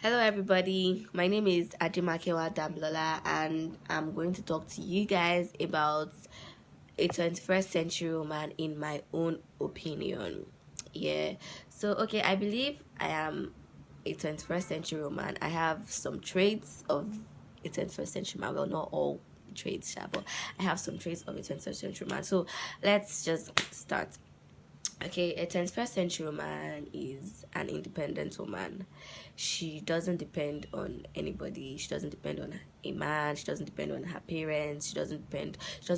Hello, everybody. My name is Ajimakewa Damblola, and I'm going to talk to you guys about a 21st century woman in my own opinion. Yeah. So, okay, I believe I am a 21st century woman. I have some traits of a 21st century man. Well, not all traits, but I have some traits of a 21st century man. So, let's just start. Okay, a 21st century woman is an independent woman. She doesn't depend on anybody. She doesn't depend on a man. She doesn't depend on her parents. She doesn't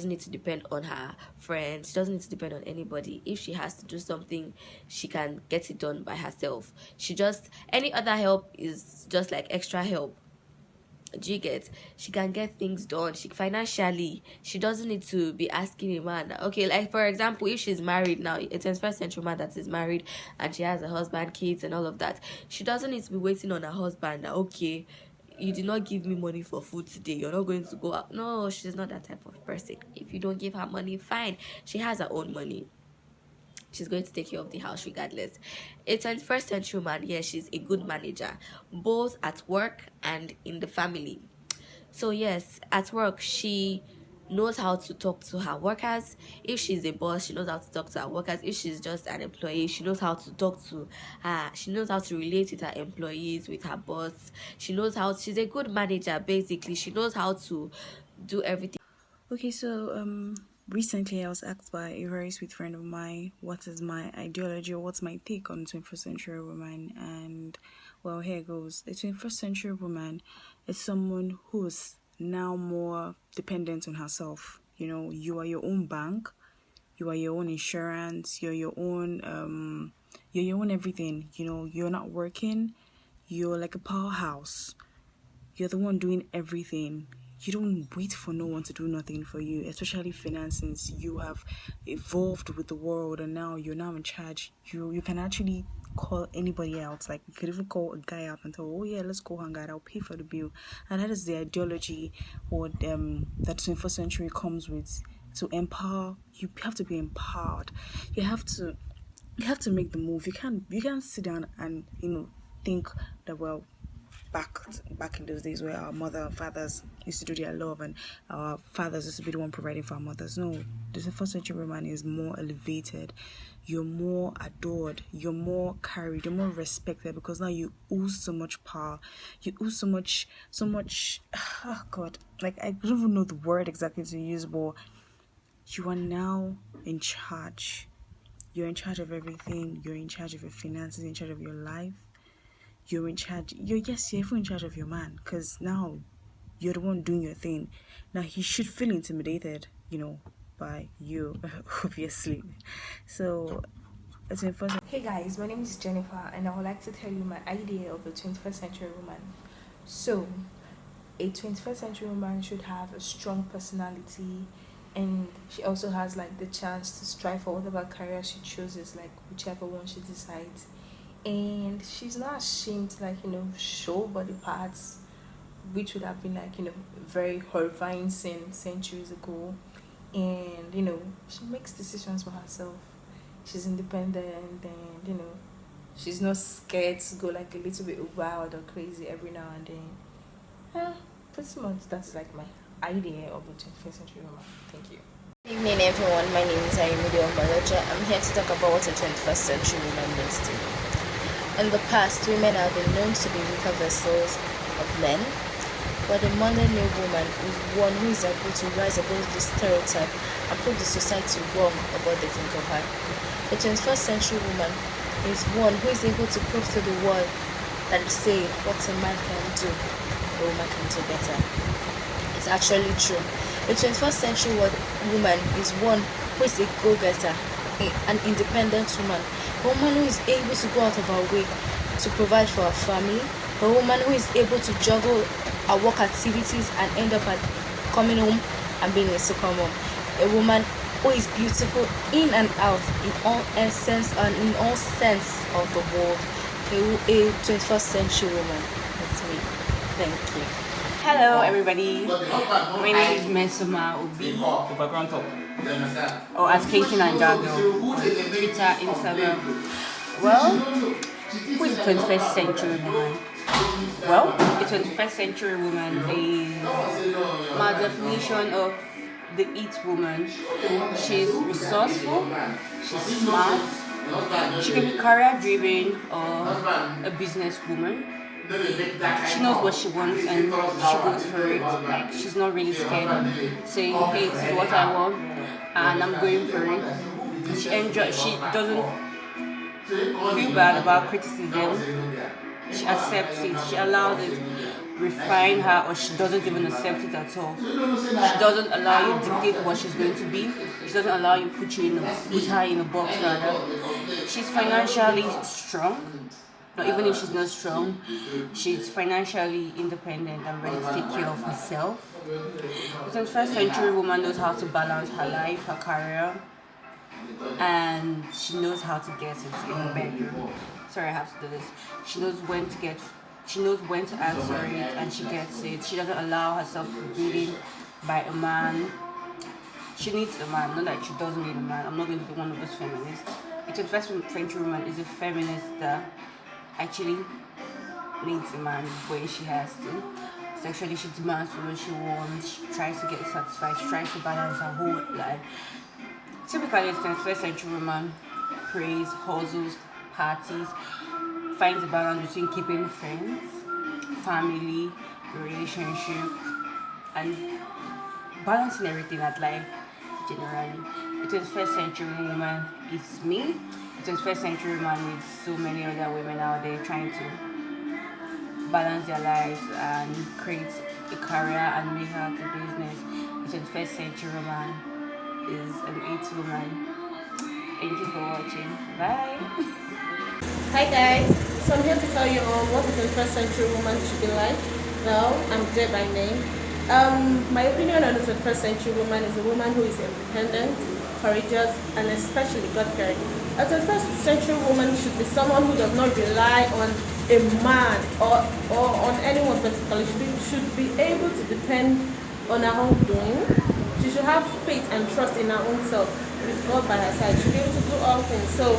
need to depend on her friends. She doesn't need to depend on anybody. If she has to do something, she can get it done by herself. Any other help is just like extra help. Do you get? She can get things done. She doesn't need to be asking a man okay, like for example, if she's married now, a 21st century man that is married and she has a husband, kids and all of that, she doesn't need to be waiting on her husband that okay, you did not give me money for food today, you're not going to go out. No, she's not that type of person. If you don't give her money, fine, she has her own money. She's going to take care of the house regardless. A 21st century woman, yes, she's a good manager, both at work and in the family. So yes, at work, she knows how to talk to her workers. If she's a boss, she knows how to talk to her workers. If she's just an employee, she knows how to talk to her. She knows how to relate with her employees, with her boss. She's a good manager, basically. She knows how to do everything. Okay, so recently I was asked by a very sweet friend of mine what is my ideology or what's my take on 21st century woman, and well, here goes. A 21st century woman is someone who's now more dependent on herself. You know, you are your own bank, you are your own insurance, you're your own everything. You know, you're not working, you're like a powerhouse. You're the one doing everything. You don't wait for no one to do nothing for you, especially finances. You have evolved with the world and now you're now in charge. You can actually call anybody else. Like you could even call a guy out and tell, oh yeah, let's go hang out, I'll pay for the bill. And that is the ideology or that 21st century comes with. To empower, you have to be empowered. You have to make the move. You can't sit down and think that, well, back in those days where our mother and fathers used to do their love and our fathers used to be the one providing for our mothers. No, the first century woman is more elevated. You're more adored. You're more carried. You're more respected because now you owe so much power. You owe so much. Oh God, like I don't even know the word exactly to use, but you are now in charge. You're in charge of everything. You're in charge of your finances. In charge of your life. You're in charge. You're even in charge of your man because now you're the one doing your thing. Now he should feel intimidated, by you, obviously. So it's important. Hey guys, my name is Jennifer, and I would like to tell you my idea of a 21st century woman. So, a 21st century woman should have a strong personality, and she also has like the chance to strive for whatever career she chooses, like whichever one she decides. And she's not ashamed to show body parts, which would have been very horrifying centuries ago. And she makes decisions for herself. She's independent, and she's not scared to go like a little bit wild or crazy every now and then. Pretty much that's like my idea of a 21st century woman. Thank you. Good evening, everyone. My name is Ayumide Ombaloja. I'm here to talk about what a 21st century woman means to me. In the past, women have been known to be weaker vessels of men, but the modern day woman is one who is able to rise above this stereotype and prove the society wrong of what they think of her. The 21st century woman is one who is able to prove to the world that say what a man can do, a woman can do better. It's actually true. A 21st century woman is one who is a go-getter, an independent woman, a woman who is able to go out of her way to provide for her family, a woman who is able to juggle her work activities and end up at coming home and being a supermom, a woman who is beautiful in and out, in all essence and in all sense of the word, a 21st century woman. That's me. Thank you. Hello everybody, my name is Mesoma Obi, or as Katie Nanjago on Twitter, Instagram. Well, who is 21st century woman? Well, a 21st century woman is my definition of the it woman. She's resourceful, she's smart, she can be career driven or a businesswoman. She knows what she wants and she goes for it. Like she's not really scared of saying, "Hey, this is what I want," and I'm going for it. She enjoys. She doesn't feel bad about criticism. She accepts it. She allows it refine her, or she doesn't even accept it at all. She doesn't allow you dictate what she's going to be. She doesn't allow you put her in a box rather. She's financially strong. But even if she's not strong, she's financially independent and ready to take care of herself. The 21st century woman knows how to balance her life, her career, and she knows how to get it in her bedroom. Sorry, I have to do this. She knows when to get, she knows when to answer it, and she gets it. She doesn't allow herself to be beaten by a man. She needs a man, not like she doesn't need a man. I'm not going to be one of those feminists. A 21st century woman is a feminist that actually needs a man when she has to. Sexually, she demands what she wants. She tries to get satisfied. She tries to balance her whole life. Typically, a 21st century woman prays, hustles, parties, finds a balance between keeping friends, family, relationship, and balancing everything at life generally. The 21st century woman is me. The 21st century woman is so many other women out there trying to balance their lives and create a career and make out a business. The 21st century woman is an it woman. Thank you for watching. Bye. Hi guys, so I'm here to tell you what the 21st century woman should be like. Well, I'm Jay by name. My opinion on the 21st century woman is a woman who is independent, courageous, and especially God-fearing. A 21st century woman should be someone who does not rely on a man or on anyone particularly. She should be able to depend on her own doing. She should have faith and trust in her own self with God by her side. She should be able to do all things. So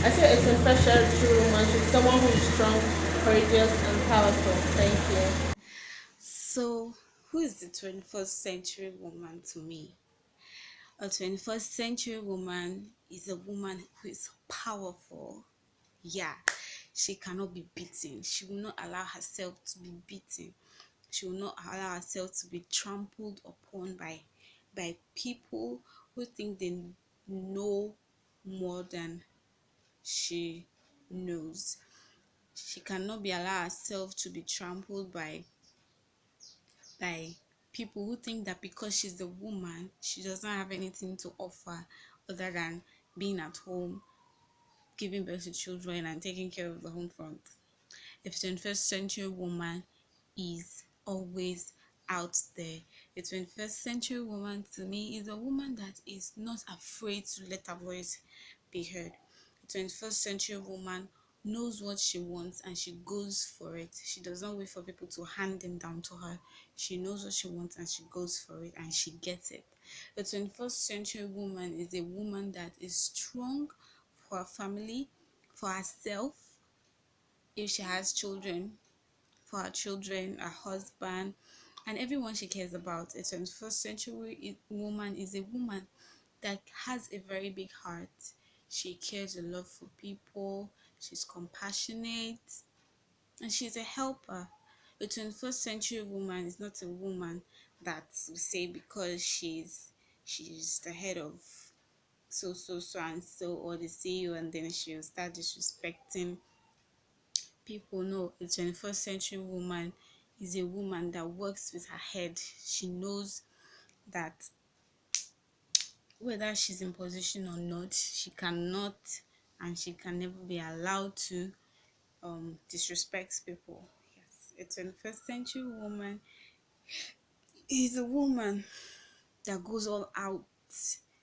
I say it's a special true woman. She's someone who is strong, courageous, and powerful. Thank you. So, who is the 21st century woman to me? A 21st century woman is a woman who is powerful. Yeah, she cannot be beaten. She will not allow herself to be beaten. She will not allow herself to be trampled upon by people who think they know more than she knows. She cannot be allow herself to be trampled by people who think that because she's a woman, she doesn't have anything to offer other than being at home, giving birth to children, and taking care of the home front. If 21st century woman is always out there, a 21st century woman to me is a woman that is not afraid to let her voice be heard. A 21st century woman knows what she wants and she goes for it. She does not wait for people to hand them down to her. She knows what she wants and she goes for it and she gets it. A 21st century woman is a woman that is strong for her family, for herself, if she has children, for her children, her husband, and everyone she cares about. A 21st century woman is a woman that has a very big heart. She cares a lot for people, she's compassionate, and she's a helper. A 21st century woman is not a woman that we say because she's the head of so and so, or the CEO, and then she'll start disrespecting people. No, a 21st century woman is a woman that works with her head. She knows that whether she's in position or not, she cannot and she can never be allowed to disrespect people. Yes, a 21st century woman is a woman that goes all out.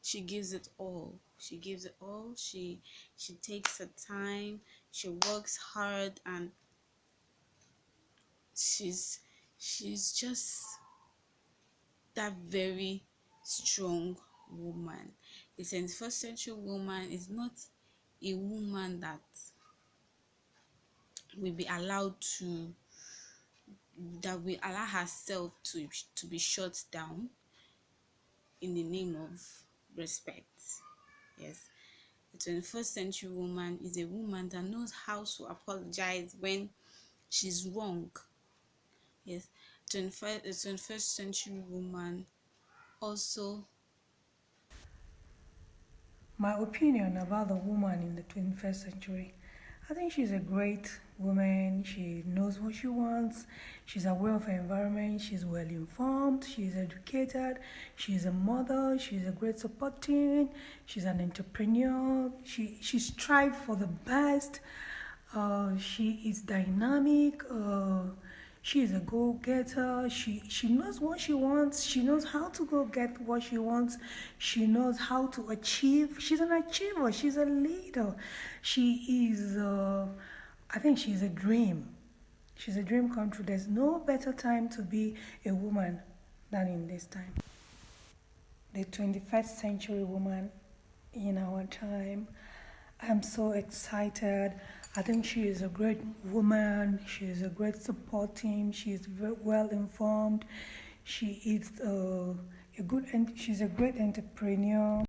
She gives it all. She gives it all. She takes her time. She works hard, and she's she's just that very strong woman. A 21st century woman is not a woman that will be allowed to that will allow herself to be shut down in the name of respect. Yes. A 21st century woman is a woman that knows how to apologize when she's wrong. Yes. 21st century woman also. My opinion about the woman in the 21st century. I think she's a great woman. She knows what she wants. She's aware of her environment. She's well informed. She's educated. She's a mother. She's a great supporting. She's an entrepreneur. She strives for the best. She is dynamic. She is a go-getter. She knows what she wants. She knows how to go get what she wants. She knows how to achieve. She's an achiever. She's a leader. She is, I think she's a dream. She's a dream come true. There's no better time to be a woman than in this time. The 21st century woman in our time. I'm so excited. I think she is a great woman. She is a great support team. She is very well informed. She is she's a great entrepreneur.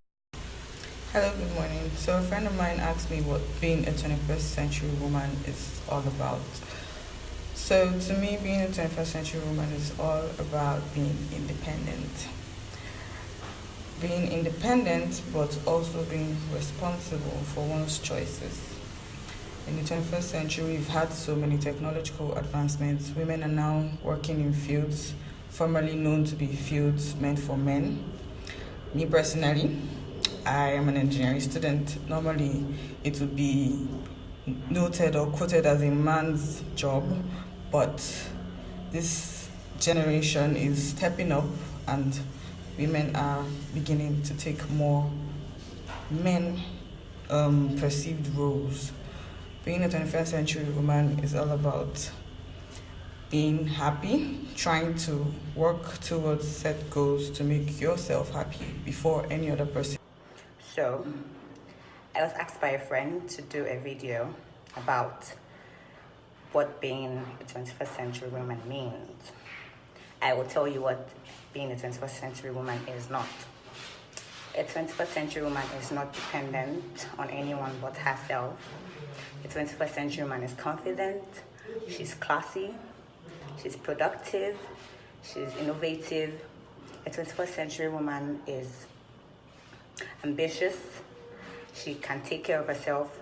Hello, good morning. So a friend of mine asked me what being a 21st century woman is all about. So to me, being a 21st century woman is all about being independent. Being independent, but also being responsible for one's choices. In the 21st century, we've had so many technological advancements. Women are now working in fields formerly known to be fields meant for men. Me personally, I am an engineering student. Normally, it would be noted or quoted as a man's job, but this generation is stepping up and women are beginning to take more men perceived roles. Being a 21st century woman is all about being happy, trying to work towards set goals to make yourself happy before any other person. So, I was asked by a friend to do a video about what being a 21st century woman means. I will tell you what being a 21st century woman is not. A 21st century woman is not dependent on anyone but herself. A 21st century woman is confident, she's classy, she's productive, she's innovative. A 21st century woman is ambitious, she can take care of herself.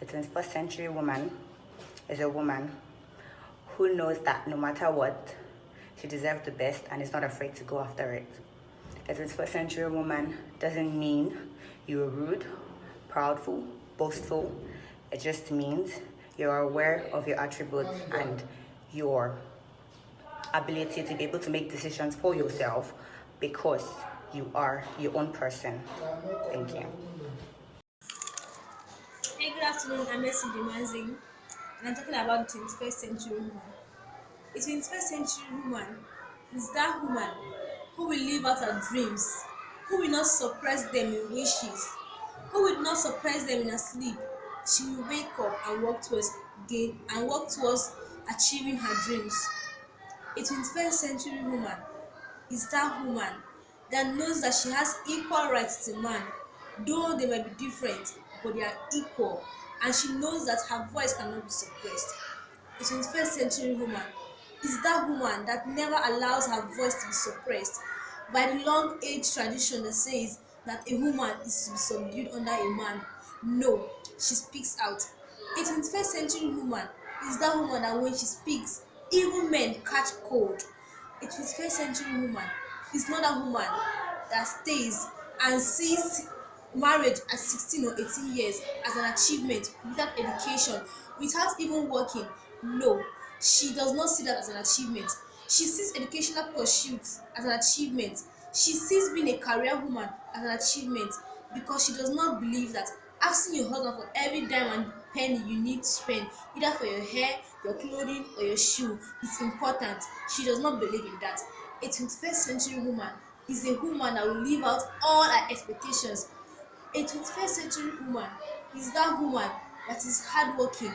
A 21st century woman is a woman who knows that no matter what, she deserves the best and is not afraid to go after it. A 21st century woman doesn't mean you're rude, proudful, boastful. It just means you're aware of your attributes and your ability to be able to make decisions for yourself because you are your own person. Thank you. Hey, good afternoon. I'm Messi Demanzing, and I'm talking about the 21st century woman. A 21st century woman is that woman who will live out her dreams, who will not suppress them in wishes, who will not suppress them in her sleep. She will wake up and work towards achieving her dreams. A 21st century woman is that woman that knows that she has equal rights to man, though they might be different, but they are equal, and she knows that her voice cannot be suppressed. A 21st century woman is that woman that never allows her voice to be suppressed by the long age tradition that says that a woman is to be subdued under a man. No, she speaks out. A 21st century woman is that woman that when she speaks, even men catch cold. A 21st century woman is not that woman that stays and sees marriage at 16 or 18 years as an achievement without education, without even working. No, she does not see that as an achievement. She sees educational pursuits as an achievement. She sees being a career woman as an achievement because she does not believe that asking your husband for every dime and penny you need to spend, either for your hair, your clothing, or your shoe, is important. She does not believe in that. A 21st century woman is a woman that will live out all her expectations. A 21st century woman is that woman that is hardworking,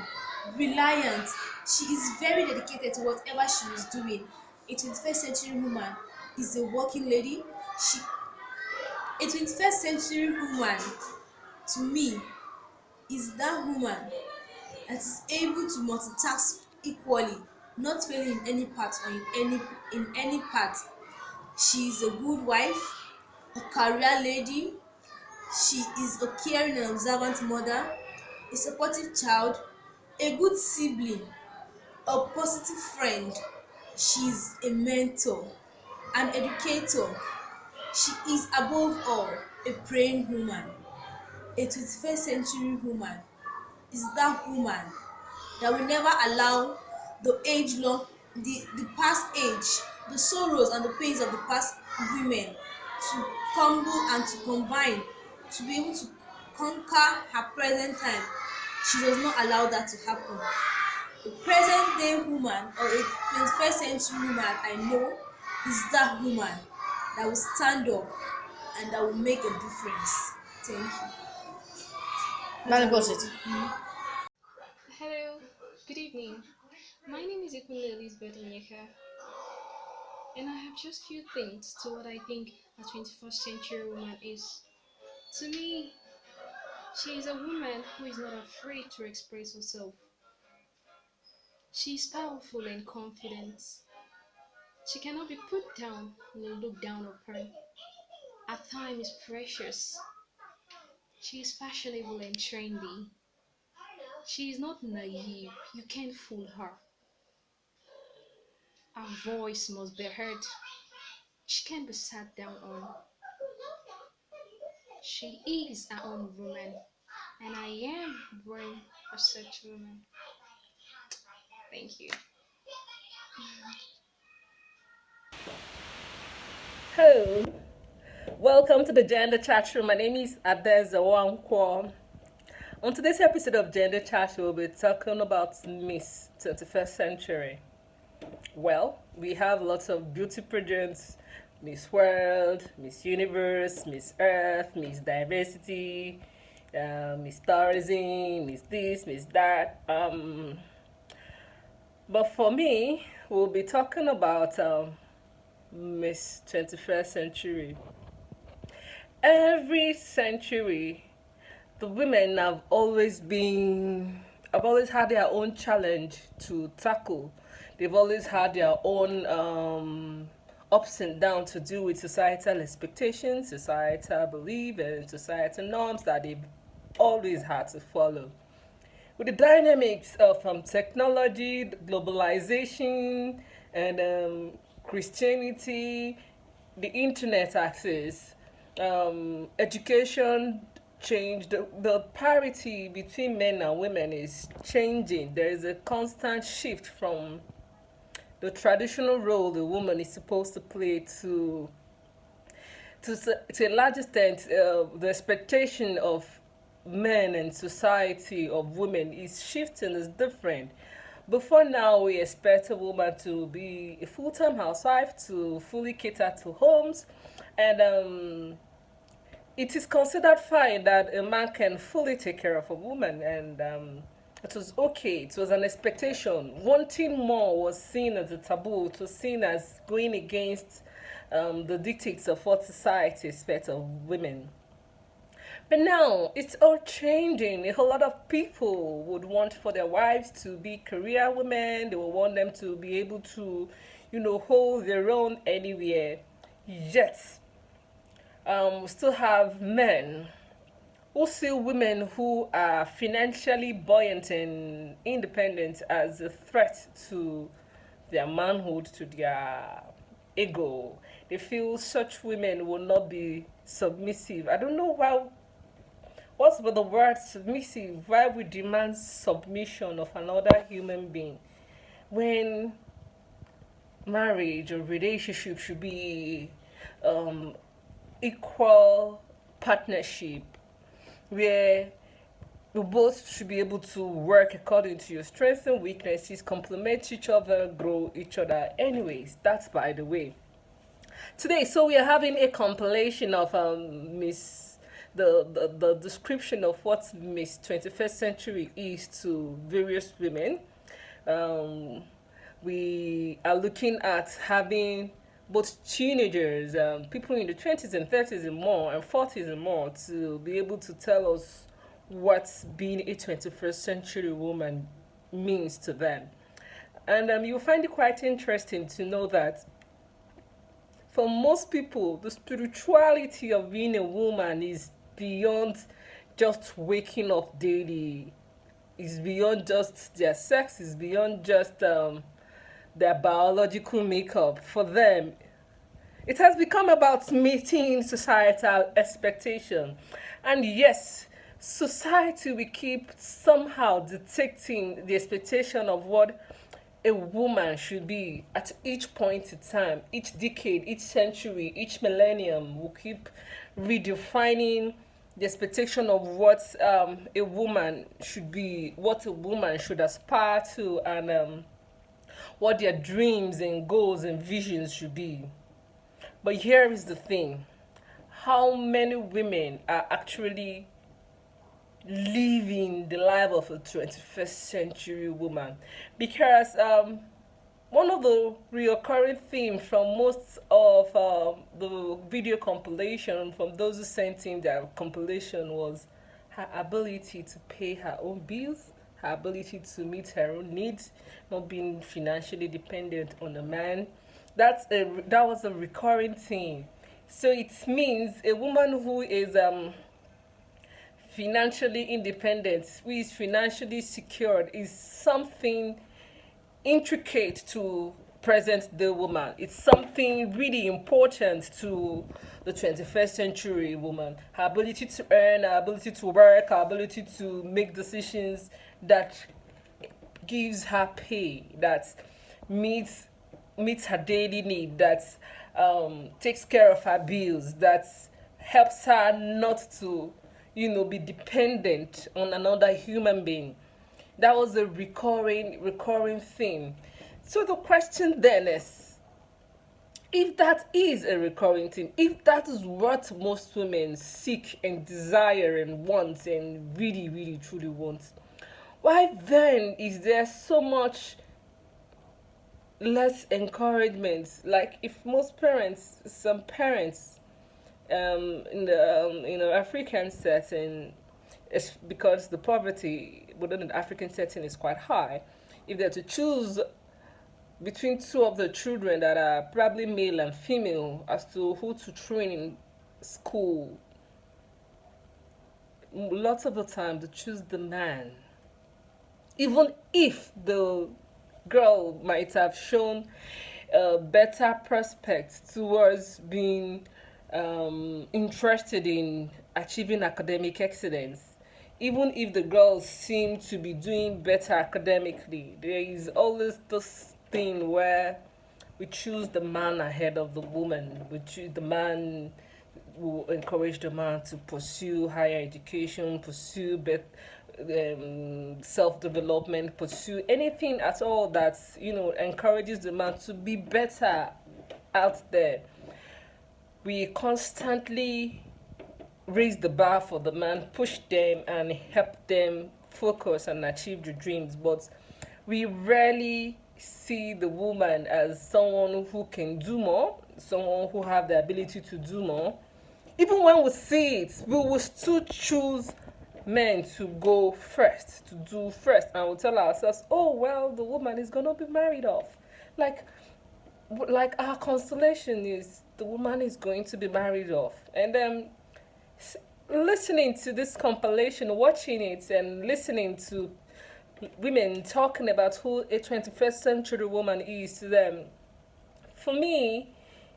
reliant. She is very dedicated to whatever she is doing. A 21st century woman is a working lady. She A 21st century woman, to me, is that woman that is able to multitask equally, not failing in any part or in any part. She is a good wife, a career lady. She is a caring and observant mother, a supportive child, a good sibling, a positive friend. She is a mentor, an educator. She is above all a praying woman. A 21st century woman is that woman that will never allow the past age, the sorrows and the pains of the past women to crumble and to combine to be able to conquer her present time. She does not allow that to happen. A present day woman or a 21st century woman I know is that woman that will stand up and that will make a difference. Thank you. Man, got it. Hello, good evening. My name is Ikunle Elizabeth Onyeka, and I have just few things to what I think a 21st century woman is. To me, she is a woman who is not afraid to express herself. She is powerful and confident. She cannot be put down nor looked down upon. Her time is precious. She is fashionable and trendy. She is not naive. You can't fool her. Her voice must be heard. She can't be sat down on. She is her own woman, and I am born a such woman. Thank you. Hello, welcome to the Gender Chat Room. My name is Adeze Wankwo. On today's episode of Gender Chat, we'll be talking about Miss 21st Century. Well, we have lots of beauty pageants: Miss World, Miss Universe, Miss Earth, Miss Diversity, Miss Tourism, Miss this, Miss that. But for me, we'll be talking about Miss 21st Century. Every century, the women have always had their own challenge to tackle. They've always had their own ups and downs to do with societal expectations, societal belief, and societal norms that they've always had to follow. With the dynamics of technology, globalization, and Christianity, the internet access, education change, the parity between men and women is changing. There is a constant shift from the traditional role the woman is supposed to play to a large extent, the expectation of men and society of women is shifting, is different. Before now, we expect a woman to be a full-time housewife, to fully cater to homes, and it is considered fine that a man can fully take care of a woman, and it was okay. It was an expectation. Wanting more was seen as a taboo. It was seen as going against the dictates of what society expects of women. But now it's all changing. A whole lot of people would want for their wives to be career women. They will want them to be able to, hold their own anywhere. Yet, we still have men who see women who are financially buoyant and independent as a threat to their manhood, to their ego. They feel such women will not be submissive. I don't know why. What's with the word submissive? Why we demand submission of another human being when marriage or relationship should be um, equal partnership where we both should be able to work according to your strengths and weaknesses, complement each other, grow each other. Anyways, that's by the way. Today, so we are having a compilation of Miss the description of what Miss 21st Century is to various women. Um, we are looking at having both teenagers, people in the 20s and 30s and more, and 40s and more, to be able to tell us what being a 21st century woman means to them. And you'll find it quite interesting to know that for most people, the spirituality of being a woman is beyond just waking up daily, is beyond just their sex, is beyond just their biological makeup. For them, it has become about meeting societal expectation. And yes, society will keep somehow dictating the expectation of what a woman should be at each point in time, each decade, each century, each millennium will keep redefining the expectation of what a woman should be, what a woman should aspire to, and what their dreams and goals and visions should be. But here is the thing: how many women are actually living the life of a 21st century woman? Because one of the recurring themes from most of the video compilation from those who sent in their compilation was her ability to pay her own bills, her ability to meet her own needs, not being financially dependent on a man. That was a recurring theme. So it means a woman who is financially independent, who is financially secured, is something intricate to present the woman. It's something really important to the 21st century woman. Her ability to earn, her ability to work, her ability to make decisions that gives her pay, that meets meets her daily need, that takes care of her bills, that helps her not to, be dependent on another human being. That was a recurring theme. So the question then is, if that is a recurring thing, if that is what most women seek and desire and want and really, really, truly want, why then is there so much less encouragement? Like, if most parents, some parents, in the African setting, it's because the poverty within the African setting is quite high. If they're to choose between two of the children that are probably male and female as to who to train in school, lots of the time they choose the man, even if the girl might have shown a better prospect towards being interested in achieving academic excellence. Even if the girls seem to be doing better academically, there is always this thing where we choose the man ahead of the woman. We choose the man, will encourage the man to pursue higher education, pursue self-development, pursue anything at all that encourages the man to be better out there. We constantly raise the bar for the man, push them and help them focus and achieve their dreams, but we rarely see the woman as someone who can do more, someone who have the ability to do more. Even when we see it, we will still choose men to go first, to do first, and we'll tell ourselves, oh well, the woman is gonna be married off. Like our consolation is the woman is going to be married off. And listening to this compilation, watching it and listening to women talking about who a 21st century woman is to them, for me,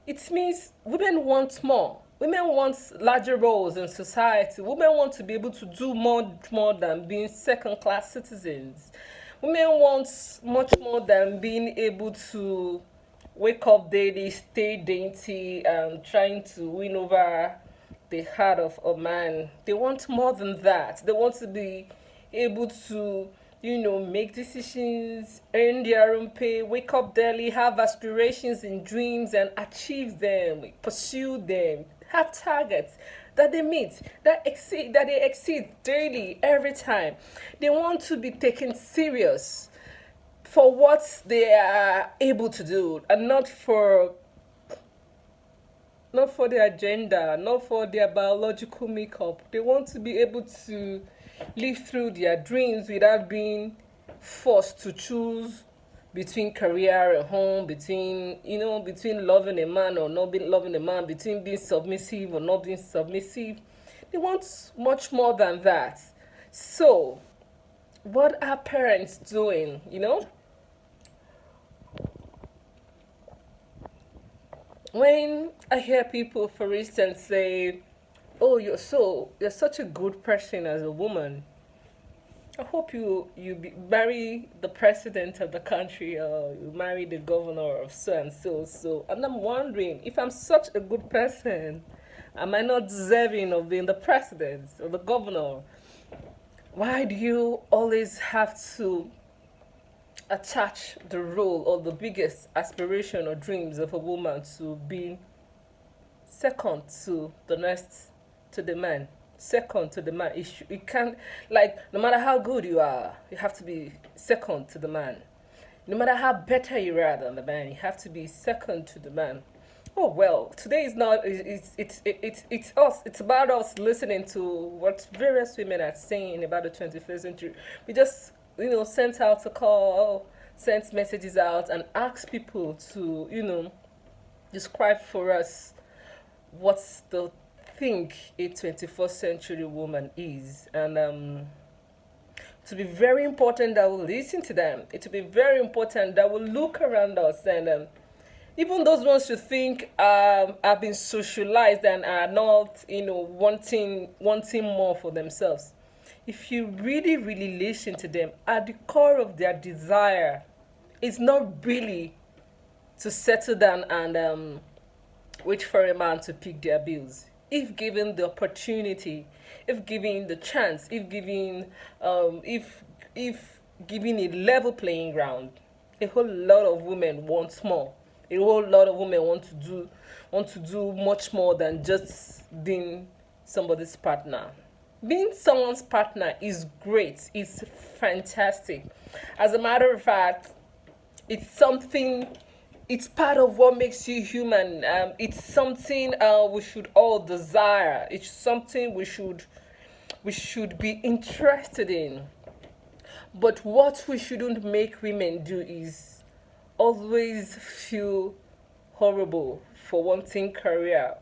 it means women want more. Women want larger roles in society. Women want to be able to do more than being second class citizens. Women want much more than being able to wake up daily, stay dainty, and trying to win over the heart of a man. They want more than that. They want to be able to, make decisions, earn their own pay, wake up daily, have aspirations and dreams, and achieve them, pursue them, have targets. that they meet, that they exceed daily, every time. They want to be taken serious for what they are able to do, and not for their gender, not for their biological makeup. They want to be able to live through their dreams without being forced to choose between career and home, between loving a man or not being loving a man, between being submissive or not being submissive. They want much more than that. So, what are parents doing? When I hear people, for instance, say, "Oh, you're such a good person as a woman. I hope marry the president of the country, or you marry the governor of so and so." And I'm wondering, if I'm such a good person, am I not deserving of being the president or the governor? Why do you always have to attach the role or the biggest aspiration or dreams of a woman to being second to the next, to the man? Second to the man. It can't, like, no matter how good you are, you have to be second to the man. No matter how better you are than the man, you have to be second to the man. Oh well, today is not. It's us. It's about us listening to what various women are saying about the 21st century. We just sent out a call, sent messages out, and asked people to describe for us what's the think a 21st century woman is. And to be very important that we'll listen to them. It will be very important that we'll look around us, and even those ones who think have been socialized and are not wanting more for themselves. If you really really listen to them, at the core of their desire is not really to settle down and wait for a man to pick their bills. If given the opportunity, if given the chance, if given a level playing ground, a whole lot of women want more. A whole lot of women want to do much more than just being somebody's partner. Being someone's partner is great. It's fantastic. As a matter of fact, it's something. It's part of what makes you human. It's something we should all desire. It's something we should be interested in. But what we shouldn't make women do is always feel horrible for wanting career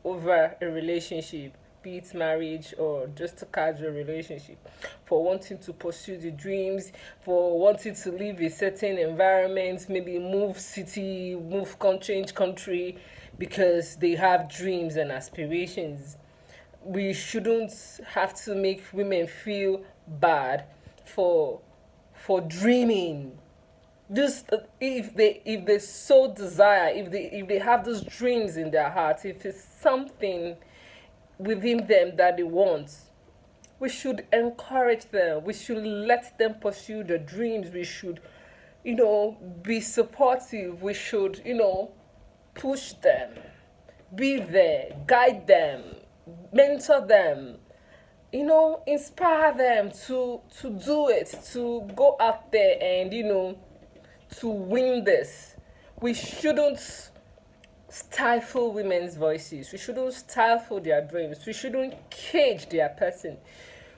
over a relationship, be it marriage or just a casual relationship, for wanting to pursue the dreams, for wanting to live a certain environment, maybe move city, change country, because they have dreams and aspirations. We shouldn't have to make women feel bad for dreaming. Just if they so desire, if they have those dreams in their heart, if it's something within them that they want, we should encourage them. We should let them pursue their dreams. We should be supportive. We should push them, be there, guide them, mentor them, inspire them to do it, to go out there and to win this. We shouldn't stifle women's voices. We shouldn't stifle their dreams. We shouldn't cage their person.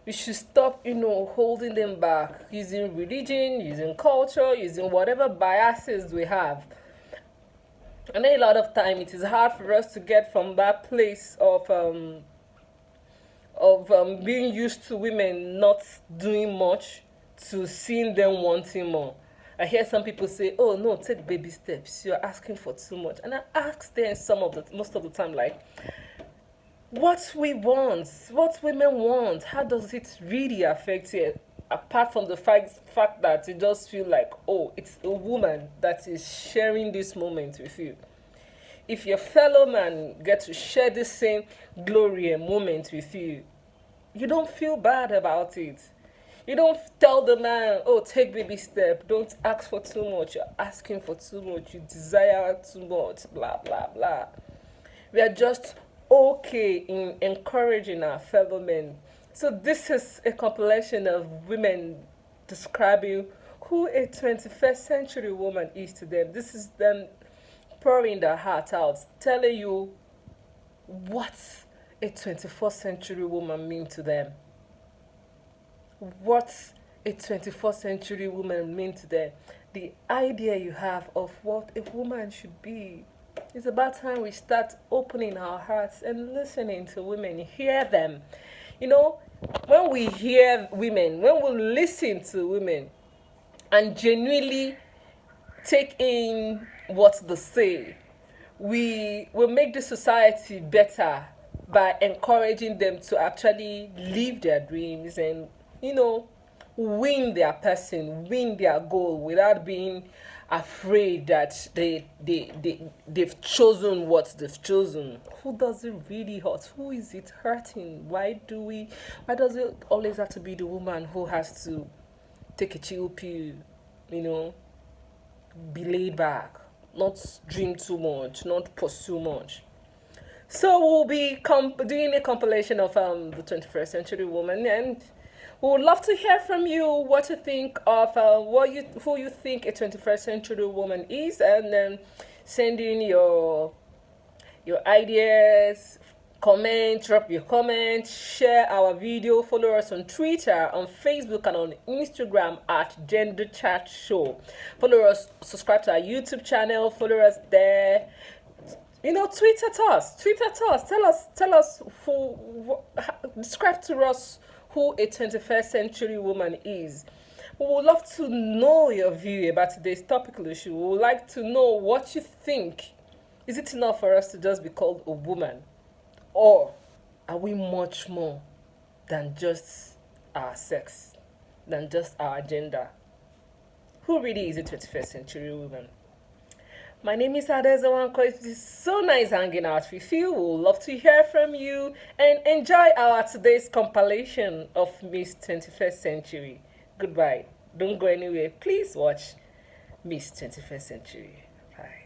We should stop, holding them back, using religion, using culture, using whatever biases we have. And a lot of time it is hard for us to get from that place of being used to women not doing much to seeing them wanting more. I hear some people say, "Oh no, take baby steps. You're asking for too much." And I ask them most of the time, like, what we want, what women want, how does it really affect you? Apart from the fact that it does feel like, oh, it's a woman that is sharing this moment with you. If your fellow man get to share the same glory and moment with you, you don't feel bad about it. You don't tell the man, "Oh, take baby step. Don't ask for too much. You're asking for too much. You desire too much. Blah blah blah." We are just okay in encouraging our fellow men. So this is a compilation of women describing who a 21st century woman is to them. This is them pouring their heart out, telling you what a 21st century woman means to them. What a 21st century woman means to them. The idea you have of what a woman should be. It's about time we start opening our hearts and listening to women, hear them. You know, when we hear women, when we listen to women and genuinely take in what they say, we will make the society better by encouraging them to actually live their dreams and, you know, win their person, win their goal without being afraid that they've chosen what they've chosen. Who does it really hurt? Who is it hurting? Why does it always have to be the woman who has to take a chill pill, you know, be laid back, not dream too much, not pursue much? So we'll be doing a compilation of the 21st century woman, and we would love to hear from you what you think of who you think a 21st century woman is, and send in your ideas, comment, drop your comment, share our video, follow us on Twitter, on Facebook, and on Instagram at Gender Chat Show. Follow us, subscribe to our YouTube channel, follow us there. You know, tweet at us. Tweet at us. Tell us describe to us who a 21st century woman is. We would love to know your view about today's topical issue. We would like to know what you think. Is it enough for us to just be called a woman? Or are we much more than just our sex, than just our gender? Who really is a 21st century woman? My name is Adezawanko. It is so nice hanging out with you. We would love to hear from you and enjoy our today's compilation of Miss 21st Century. Goodbye. Don't go anywhere. Please watch Miss 21st Century. Bye.